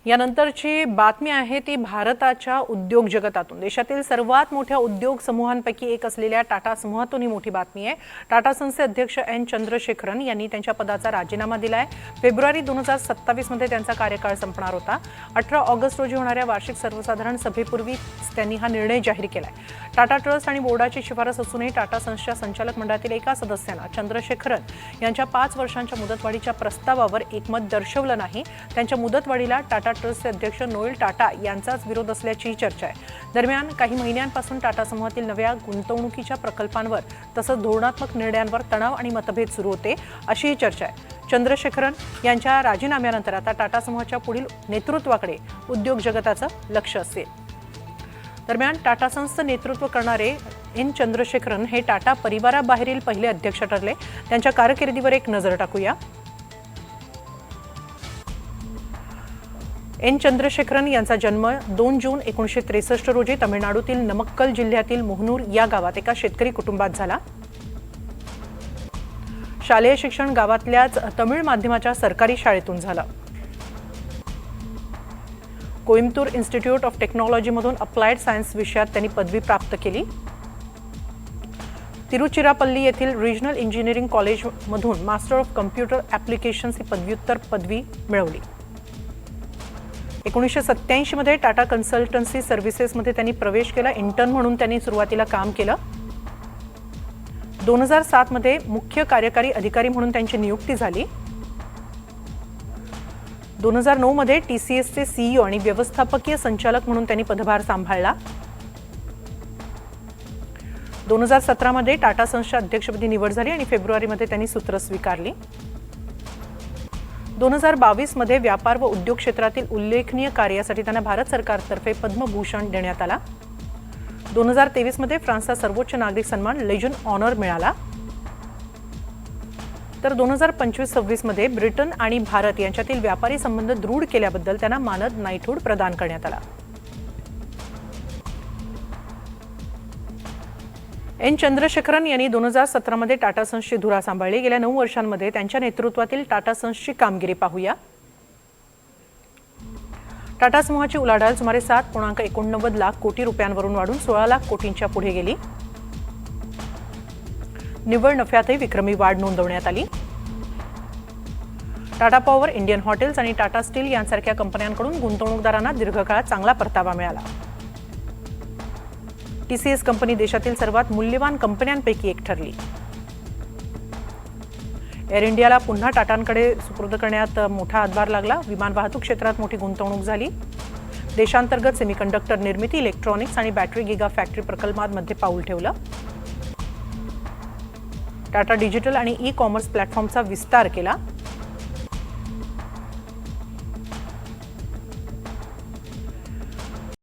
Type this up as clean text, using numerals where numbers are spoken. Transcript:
यानंतरची बातमी आहे ती भारताच्या उद्योग जगतातून। देशातील सर्वात मोठ्या उद्योग समूहांपैकी एक असलेल्या टाटा समूहातून ही मोठी बातमी आहे। टाटा सन्सचे अध्यक्ष एन चंद्रशेखरन यांनी त्यांच्या पदाचा राजीनामा दिलाय। फेब्रुवारी 2027 मध्ये त्यांचा कार्यकाळ संपणार होता। 18 ऑगस्ट रोजी होणाऱ्या वार्षिक सर्वसाधारण सभेपूर्वी त्यांनी हा निर्णय जाहीर केलाय। टाटा ट्रस्ट आणि बोर्डाची शिफारस असूनही टाटा सन्सच्या संचालक मंडळातील एका सदस्याने चंद्रशेखरन यांच्या 5 वर्षांच्या मुदतवाढीच्या प्रस्तावावर एकमत दर्शवलं नाही। त्यांच्या मुदतवाढीला टाटा ट्रस्टचे अध्यक्ष नोएल टाटा यांचाच विरोध असल्याची चर्चा आहे। दरम्यान काही महिन्यांपासून टाटा समूहातील नव्या गुंतवणुकीच्या प्रकल्पांवर तसंच धोरणात्मक निर्णयांवर तणाव आणि मतभेद सुरू होते अशी चर्चा आहे। चंद्रशेखरन यांच्या राजीनाम्यानंतर आता टाटा समूहाच्या पुढील नेतृत्वाकडे उद्योग जगताचं लक्ष असेल। दरम्यान टाटा सन्सचं नेतृत्व करणारे एन चंद्रशेखरन हे टाटा परिवाराबाहेरील पहिले अध्यक्ष ठरले। त्यांच्या कारकिर्दीवर एक नजर टाकूया। एन चंद्रशेखरन यांचा जन्म 2 जून 1963 रोजी तमिळनाडूतील नमक्कल जिल्ह्यातील मोहनूर या गावात एका शेतकरी कुटुंबात झाला। शालेय शिक्षण गावातल्याच तमिळ माध्यमाच्या सरकारी शाळेतून झालं। कोइंबतूर इन्स्टिट्यूट ऑफ टेक्नॉलॉजीमधून अप्लाइड सायन्स विषयात त्यांनी पदवी प्राप्त केली। तिरुचिरापल्ली येथील रिजनल इंजिनिअरिंग कॉलेजमधून मास्टर ऑफ कम्प्युटर ॲप्लिकेशन्स ही पदव्युत्तर पदवी मिळवली। 1987 मध्ये टाटा कन्सल्टन्सी सर्व्हिसेसमध्ये त्यांनी प्रवेश केला। इंटर्न म्हणून त्यांनी सुरुवातीला काम केलं। 2007 मध्ये मुख्य कार्यकारी अधिकारी म्हणून त्यांची नियुक्ती झाली। 2009 मध्ये TCSचे CEO आणि व्यवस्थापकीय संचालक म्हणून त्यांनी पदभार सांभाळला। 2017 मध्ये टाटा सन्सच्या अध्यक्षपदी निवड झाली आणि फेब्रुवारीमध्ये त्यांनी सूत्र स्वीकारली। 2022 मध्ये व्यापार व उद्योग क्षेत्रातील उल्लेखनीय कार्यासाठी त्यांना भारत सरकारतर्फे पद्मभूषण देण्यात आला। 2023 मध्ये फ्रान्सचा सर्वोच्च नागरिक सन्मान लेजन ऑनर मिळाला। तर 2025-26 मध्ये ब्रिटन आणि भारत यांच्यातील व्यापारी संबंध दृढ केल्याबद्दल त्यांना मानद नाईटहूड प्रदान करण्यात आला। एन चंद्रशेखरन यांनी 2017 मध्ये टाटा सन्सची धुरा सांभाळली। गेल्या 9 वर्षांमध्ये त्यांच्या नेतृत्वातील टाटा सन्सची कामगिरी पाहूया। टाटा समूहाची उलाढाल सुमारे 7.89 लाख कोटी रुपयांवरून वाढून 16 लाख कोटींच्या पुढे गेली। निव्वळ नफ्यातही विक्रमी वाढ नोंदवण्यात आली। टाटा पॉवर, इंडियन हॉटेल्स आणि टाटा स्टील यांसारख्या कंपन्यांकडून गुंतवणूकदारांना दीर्घकाळात चांगला परतावा मिळाला। TCS कंपनी देशातील सर्वात मूल्यवान कंपन्यांपैकी एक ठरली। एअर इंडियाला पुन्हा टाटांकडे सुपूर्द करण्यात मोठा हातभार लागला। विमान वाहतूक क्षेत्रात मोठी गुंतवणूक झाली। देशांतर्गत सेमीकंडक्टर निर्मिती, इलेक्ट्रॉनिक्स आणि बॅटरी गिगा फॅक्टरी प्रकल्पांमध्ये पाऊल ठेवलं। टाटा डिजिटल आणि ई-कॉमर्स प्लॅटफॉर्मचा विस्तार केला।